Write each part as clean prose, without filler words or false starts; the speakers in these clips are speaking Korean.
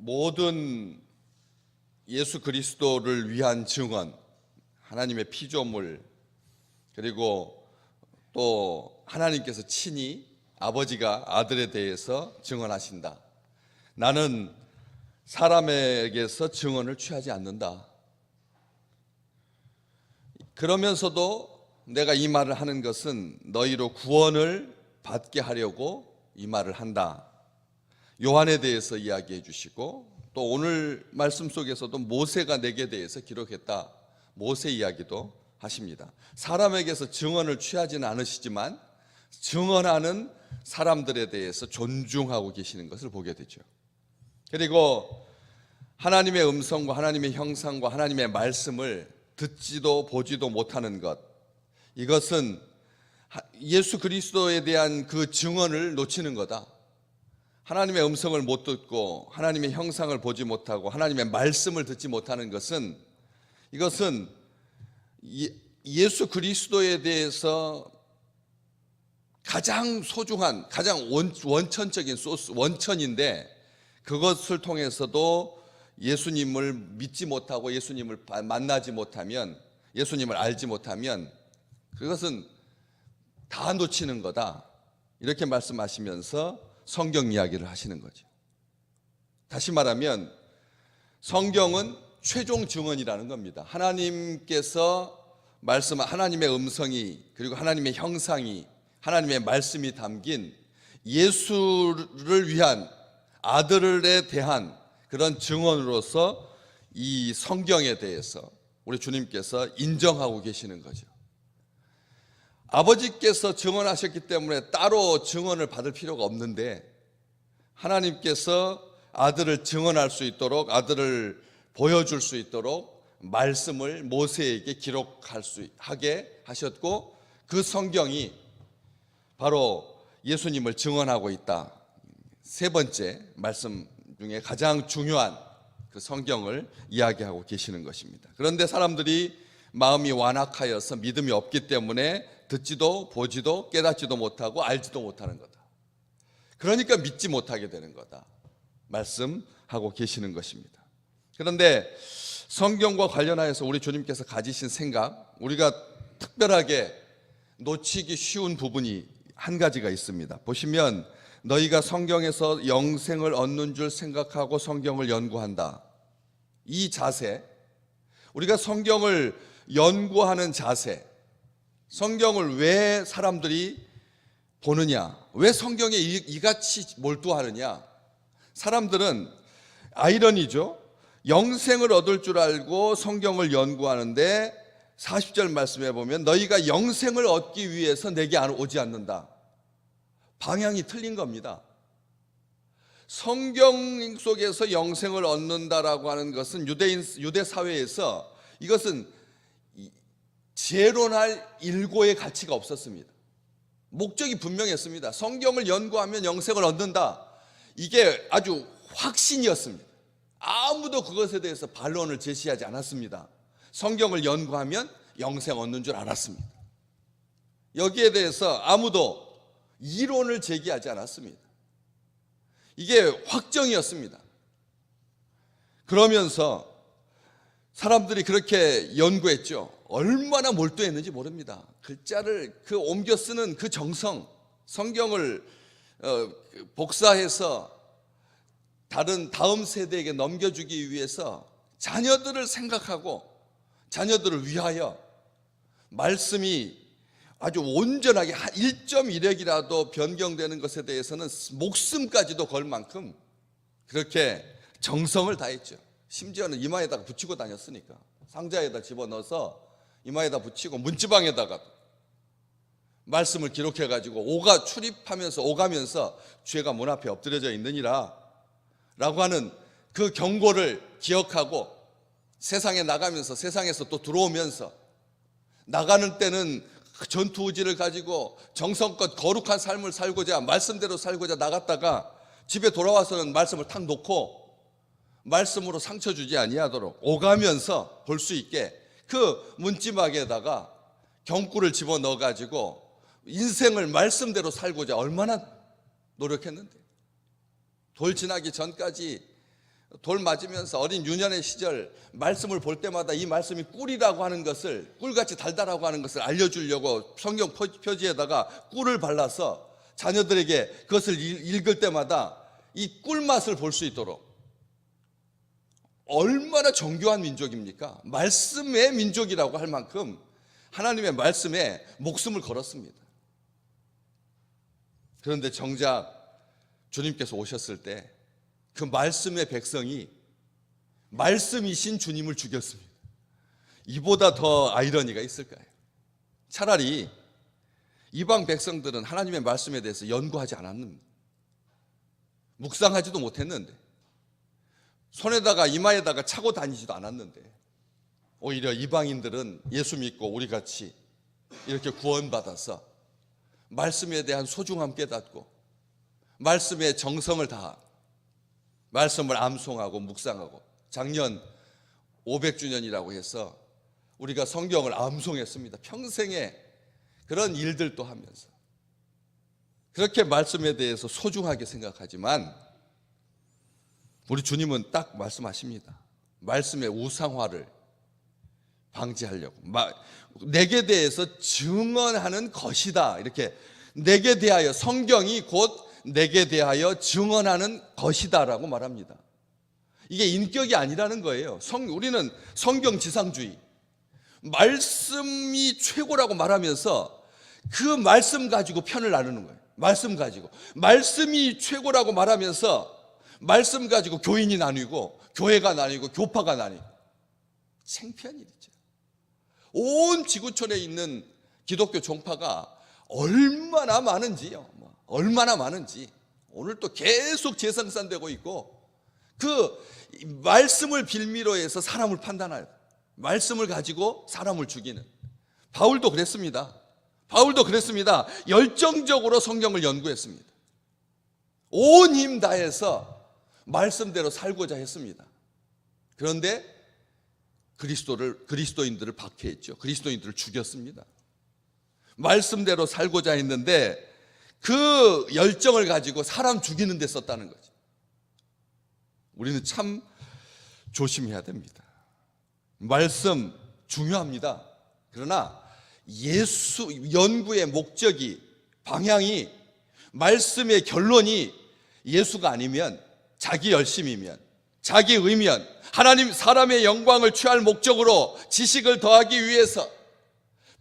모든 예수 그리스도를 위한 증언, 하나님의 피조물, 그리고 또 하나님께서 친히 아버지가 아들에 대해서 증언하신다. 나는 사람에게서 증언을 취하지 않는다. 그러면서도 내가 이 말을 하는 것은 너희로 구원을 받게 하려고 이 말을 한다. 요한에 대해서 이야기해 주시고, 또 오늘 말씀 속에서도 모세가 내게 대해서 기록했다. 모세 이야기도 하십니다. 사람에게서 증언을 취하지는 않으시지만 증언하는 사람들에 대해서 존중하고 계시는 것을 보게 되죠. 그리고 하나님의 음성과 하나님의 형상과 하나님의 말씀을 듣지도 보지도 못하는 것, 이것은 예수 그리스도에 대한 그 증언을 놓치는 거다. 하나님의 음성을 못 듣고 하나님의 형상을 보지 못하고 하나님의 말씀을 듣지 못하는 것은, 이것은 예수 그리스도에 대해서 가장 소중한, 가장 원천적인 소스, 원천인데, 그것을 통해서도 예수님을 믿지 못하고 예수님을 만나지 못하면, 예수님을 알지 못하면 그것은 다 놓치는 거다. 이렇게 말씀하시면서 성경 이야기를 하시는 거죠. 다시 말하면 성경은 최종 증언이라는 겁니다. 하나님께서 말씀한 하나님의 음성이, 그리고 하나님의 형상이, 하나님의 말씀이 담긴 예수를 위한, 아들에 대한 그런 증언으로서 이 성경에 대해서 우리 주님께서 인정하고 계시는 거죠. 아버지께서 증언하셨기 때문에 따로 증언을 받을 필요가 없는데, 하나님께서 아들을 증언할 수 있도록, 아들을 보여줄 수 있도록 말씀을 모세에게 하게 하셨고, 그 성경이 바로 예수님을 증언하고 있다. 세 번째 말씀 중에 가장 중요한 그 성경을 이야기하고 계시는 것입니다. 그런데 사람들이 마음이 완악하여서 믿음이 없기 때문에 듣지도 보지도 깨닫지도 못하고 알지도 못하는 거다. 그러니까 믿지 못하게 되는 거다 말씀하고 계시는 것입니다. 그런데 성경과 관련하여서 우리 주님께서 가지신 생각, 우리가 특별하게 놓치기 쉬운 부분이 한 가지가 있습니다. 보시면 너희가 성경에서 영생을 얻는 줄 생각하고 성경을 연구한다. 이 자세, 우리가 성경을 연구하는 자세, 성경을 왜 사람들이 보느냐, 왜 성경에 이같이 몰두하느냐. 사람들은 아이러니죠. 영생을 얻을 줄 알고 성경을 연구하는데 40절 말씀해 보면 너희가 영생을 얻기 위해서 내게 오지 않는다. 방향이 틀린 겁니다. 성경 속에서 영생을 얻는다라고 하는 것은 유대 사회에서 이것은 재론할 일고의 가치가 없었습니다. 목적이 분명했습니다. 성경을 연구하면 영생을 얻는다. 이게 아주 확신이었습니다. 아무도 그것에 대해서 반론을 제시하지 않았습니다. 성경을 연구하면 영생 얻는 줄 알았습니다. 여기에 대해서 아무도 이론을 제기하지 않았습니다. 이게 확정이었습니다. 그러면서 사람들이 그렇게 연구했죠. 얼마나 몰두했는지 모릅니다. 글자를 옮겨 쓰는 그 정성, 성경을 복사해서 다음 세대에게 넘겨주기 위해서 자녀들을 생각하고 자녀들을 위하여 말씀이 아주 온전하게 1.1핵이라도 변경되는 것에 대해서는 목숨까지도 걸 만큼 그렇게 정성을 다했죠. 심지어는 이마에다가 붙이고 다녔으니까, 상자에다 집어넣어서 이마에다 붙이고 문지방에다가 말씀을 기록해가지고 출입하면서 오가면서 죄가 문 앞에 엎드려져 있느니라 라고 하는 그 경고를 기억하고 세상에 나가면서, 세상에서 또 들어오면서, 나가는 때는 전투 의지를 가지고 정성껏 거룩한 삶을 살고자, 말씀대로 살고자 나갔다가 집에 돌아와서는 말씀을 탁 놓고 말씀으로 상처 주지 아니하도록 오가면서 볼 수 있게 그 문지막에다가 경구를 집어넣어 가지고 인생을 말씀대로 살고자 얼마나 노력했는데, 돌 지나기 전까지 돌 맞으면서 어린 유년의 시절 말씀을 볼 때마다 이 말씀이 꿀이라고 하는 것을, 꿀같이 달달하고 하는 것을 알려주려고 성경 표지에다가 꿀을 발라서 자녀들에게 그것을 읽을 때마다 이 꿀맛을 볼 수 있도록. 얼마나 정교한 민족입니까? 말씀의 민족이라고 할 만큼 하나님의 말씀에 목숨을 걸었습니다. 그런데 정작 주님께서 오셨을 때 그 말씀의 백성이 말씀이신 주님을 죽였습니다. 이보다 더 아이러니가 있을까요? 차라리 이방 백성들은 하나님의 말씀에 대해서 연구하지 않았는데, 묵상하지도 못했는데, 손에다가 이마에다가 차고 다니지도 않았는데, 오히려 이방인들은 예수 믿고 우리같이 이렇게 구원받아서 말씀에 대한 소중함 깨닫고 말씀에 정성을 다하고 말씀을 암송하고 묵상하고, 작년 500주년이라고 해서 우리가 성경을 암송했습니다. 평생에 그런 일들도 하면서 그렇게 말씀에 대해서 소중하게 생각하지만 우리 주님은 딱 말씀하십니다. 말씀의 우상화를 방지하려고, 내게 대해서 증언하는 것이다. 이렇게 내게 대하여, 성경이 곧 내게 대하여 증언하는 것이다라고 말합니다. 이게 인격이 아니라는 거예요. 우리는 성경 지상주의, 말씀이 최고라고 말하면서 그 말씀 가지고 편을 나누는 거예요. 말씀 가지고, 말씀이 최고라고 말하면서 말씀 가지고 교인이 나뉘고 교회가 나뉘고 교파가 나뉘고, 창피한 일이죠. 온 지구촌에 있는 기독교 종파가 얼마나 많은지요. 얼마나 많은지 오늘 또 계속 재생산되고 있고, 그 말씀을 빌미로 해서 사람을 판단하여 말씀을 가지고 사람을 죽이는, 바울도 그랬습니다. 열정적으로 성경을 연구했습니다. 온 힘 다해서 말씀대로 살고자 했습니다. 그런데 그리스도인들을 박해했죠. 그리스도인들을 죽였습니다. 말씀대로 살고자 했는데 그 열정을 가지고 사람 죽이는 데 썼다는 거죠. 우리는 참 조심해야 됩니다. 말씀 중요합니다. 그러나 연구의 목적이, 방향이, 말씀의 결론이 예수가 아니면, 자기 열심이면, 자기 의면, 하나님 사람의 영광을 취할 목적으로 지식을 더하기 위해서,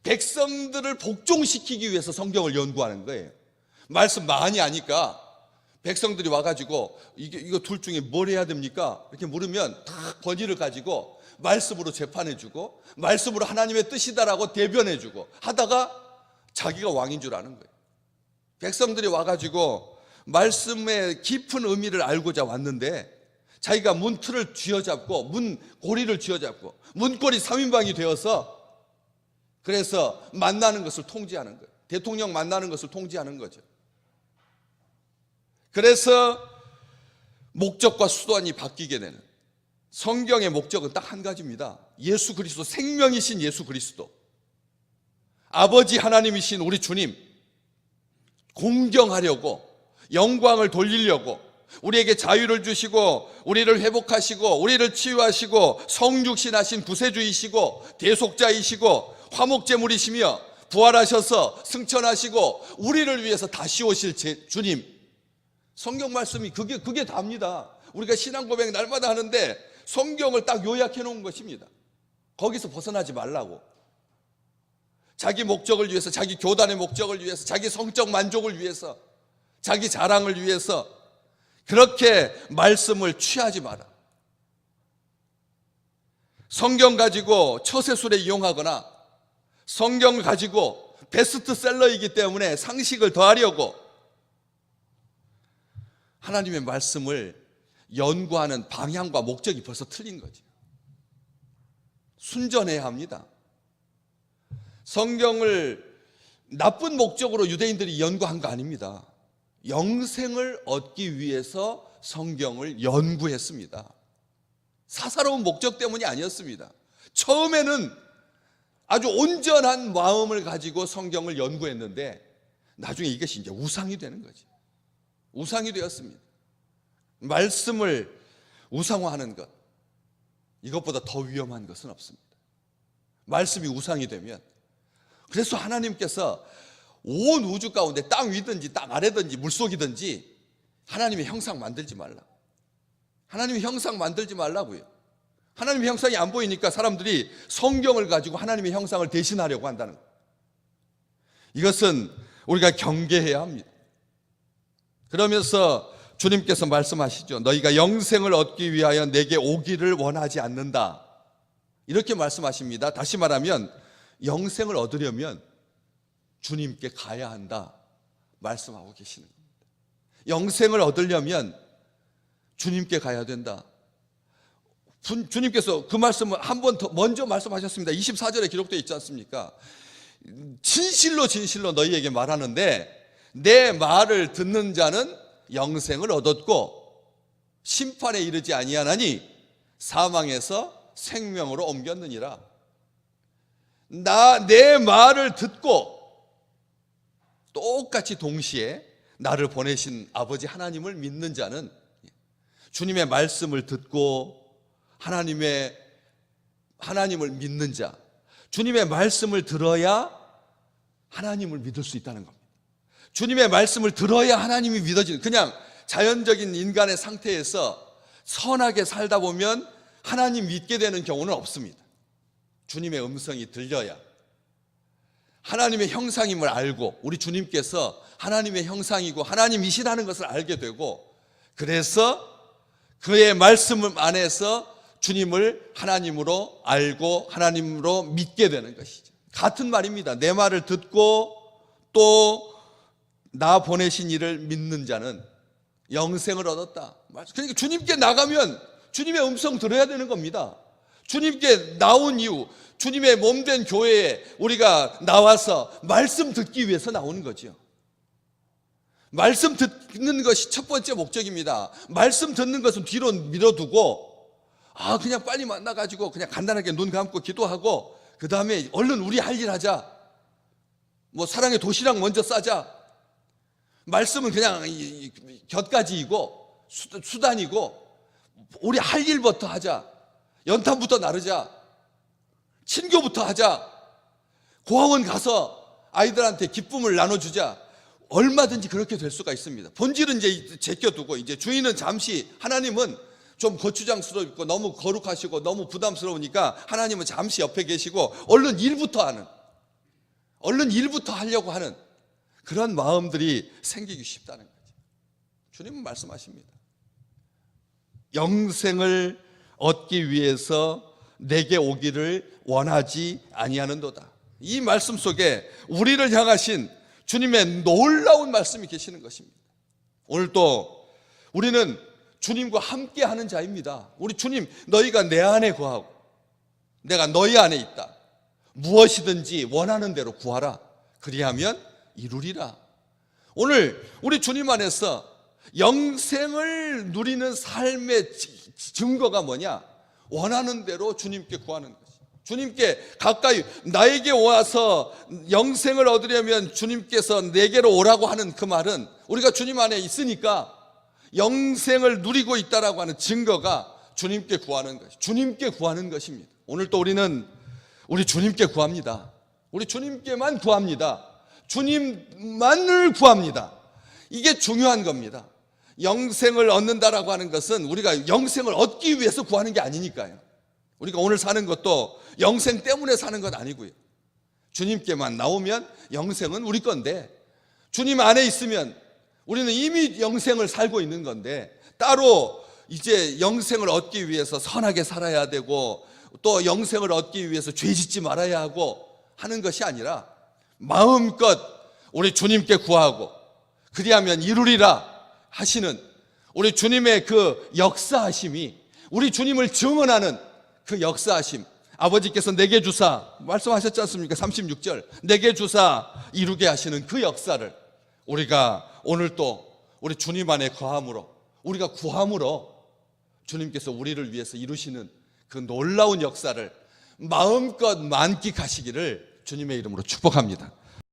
백성들을 복종시키기 위해서 성경을 연구하는 거예요. 말씀 많이 아니까 백성들이 와가지고 이거 둘 중에 뭘 해야 됩니까? 이렇게 물으면 다 권위를 가지고 말씀으로 재판해주고 말씀으로 하나님의 뜻이다라고 대변해주고 하다가 자기가 왕인 줄 아는 거예요. 백성들이 와가지고 말씀의 깊은 의미를 알고자 왔는데 자기가 문틀을 쥐어잡고 문고리를 쥐어잡고 문고리 3인방이 되어서, 그래서 만나는 것을 통제하는 거예요. 대통령 만나는 것을 통제하는 거죠. 그래서 목적과 수단이 바뀌게 되는, 성경의 목적은 딱 한 가지입니다. 예수 그리스도, 생명이신 예수 그리스도, 아버지 하나님이신 우리 주님 공경하려고, 영광을 돌리려고, 우리에게 자유를 주시고 우리를 회복하시고 우리를 치유하시고 성육신하신 구세주이시고 대속자이시고 화목제물이시며 부활하셔서 승천하시고 우리를 위해서 다시 오실 주님, 성경 말씀이 그게 답니다. 우리가 신앙 고백 날마다 하는데 성경을 딱 요약해 놓은 것입니다. 거기서 벗어나지 말라고. 자기 목적을 위해서, 자기 교단의 목적을 위해서, 자기 성적 만족을 위해서, 자기 자랑을 위해서 그렇게 말씀을 취하지 마라. 성경 가지고 처세술에 이용하거나 성경을 가지고 베스트셀러이기 때문에 상식을 더하려고 하나님의 말씀을 연구하는 방향과 목적이 벌써 틀린 거죠. 순전해야 합니다. 성경을 나쁜 목적으로 유대인들이 연구한 거 아닙니다. 영생을 얻기 위해서 성경을 연구했습니다. 사사로운 목적 때문이 아니었습니다. 처음에는 아주 온전한 마음을 가지고 성경을 연구했는데 나중에 이것이 이제 우상이 되는 거죠. 우상이 되었습니다. 말씀을 우상화하는 것, 이것보다 더 위험한 것은 없습니다. 말씀이 우상이 되면, 그래서 하나님께서 온 우주 가운데 땅 위든지 땅 아래든지 물속이든지 하나님의 형상 만들지 말라. 하나님의 형상 만들지 말라고요. 하나님의 형상이 안 보이니까 사람들이 성경을 가지고 하나님의 형상을 대신하려고 한다는 거예요. 이것은 우리가 경계해야 합니다. 그러면서 주님께서 말씀하시죠. 너희가 영생을 얻기 위하여 내게 오기를 원하지 않는다. 이렇게 말씀하십니다. 다시 말하면 영생을 얻으려면 주님께 가야 한다 말씀하고 계시는 겁니다. 영생을 얻으려면 주님께 가야 된다. 주님께서 그 말씀을 한 번 더 먼저 말씀하셨습니다. 24절에 기록되어 있지 않습니까? 진실로 진실로 너희에게 말하는데 내 말을 듣는 자는 영생을 얻었고 심판에 이르지 아니하나니 사망에서 생명으로 옮겼느니라. 내 말을 듣고 똑같이 동시에 나를 보내신 아버지 하나님을 믿는 자는, 주님의 말씀을 듣고 하나님을 믿는 자, 주님의 말씀을 들어야 하나님을 믿을 수 있다는 겁니다. 주님의 말씀을 들어야 하나님이 믿어지는, 그냥 자연적인 인간의 상태에서 선하게 살다 보면 하나님 믿게 되는 경우는 없습니다. 주님의 음성이 들려야, 하나님의 형상임을 알고, 우리 주님께서 하나님의 형상이고 하나님이시라는 것을 알게 되고, 그래서 그의 말씀 안에서 주님을 하나님으로 알고 하나님으로 믿게 되는 것이죠. 같은 말입니다. 내 말을 듣고 또 나 보내신 이를 믿는 자는 영생을 얻었다. 그러니까 주님께 나가면 주님의 음성 들어야 되는 겁니다. 주님께 나온 이유, 주님의 몸된 교회에 우리가 나와서 말씀 듣기 위해서 나오는 거죠. 말씀 듣는 것이 첫 번째 목적입니다. 말씀 듣는 것은 뒤로 밀어두고, 그냥 빨리 만나가지고 그냥 간단하게 눈 감고 기도하고 그 다음에 얼른 우리 할 일 하자. 사랑의 도시락 먼저 싸자. 말씀은 그냥 곁가지이고 수단이고 우리 할 일부터 하자. 연탄부터 나르자. 친교부터 하자. 고아원 가서 아이들한테 기쁨을 나눠주자. 얼마든지 그렇게 될 수가 있습니다. 본질은 이제 제껴두고, 이제 주인은 잠시, 하나님은 좀 거추장스럽고 너무 거룩하시고 너무 부담스러우니까 하나님은 잠시 옆에 계시고 얼른 일부터 하려고 하는 그런 마음들이 생기기 쉽다는 거죠. 주님은 말씀하십니다. 영생을 얻기 위해서 내게 오기를 원하지 아니하는도다. 이 말씀 속에 우리를 향하신 주님의 놀라운 말씀이 계시는 것입니다. 오늘도 우리는 주님과 함께 하는 자입니다. 우리 주님, 너희가 내 안에 거하고 내가 너희 안에 있다. 무엇이든지 원하는 대로 구하라. 그리하면 이루리라. 오늘 우리 주님 안에서 영생을 누리는 삶의 증거가 뭐냐? 원하는 대로 주님께 구하는 것이. 주님께 가까이, 나에게 와서 영생을 얻으려면 주님께서 내게로 오라고 하는 그 말은 우리가 주님 안에 있으니까 영생을 누리고 있다라고 하는 증거가 주님께 구하는 것이, 주님께 구하는 것입니다. 오늘 또 우리는 우리 주님께 구합니다. 우리 주님께만 구합니다. 주님만을 구합니다. 이게 중요한 겁니다. 영생을 얻는다라고 하는 것은 우리가 영생을 얻기 위해서 구하는 게 아니니까요. 우리가 오늘 사는 것도 영생 때문에 사는 건 아니고요. 주님께만 나오면 영생은 우리 건데, 주님 안에 있으면 우리는 이미 영생을 살고 있는 건데, 따로 이제 영생을 얻기 위해서 선하게 살아야 되고 또 영생을 얻기 위해서 죄 짓지 말아야 하고 하는 것이 아니라 마음껏 우리 주님께 구하고 그리하면 이루리라 하시는 우리 주님의 그 역사하심이, 우리 주님을 증언하는 그 역사하심, 아버지께서 내게 주사 말씀하셨지 않습니까? 36절 내게 주사 이루게 하시는 그 역사를 우리가 오늘 또 우리 주님 안에 거함으로, 우리가 구함으로 주님께서 우리를 위해서 이루시는 그 놀라운 역사를 마음껏 만끽하시기를 주님의 이름으로 축복합니다.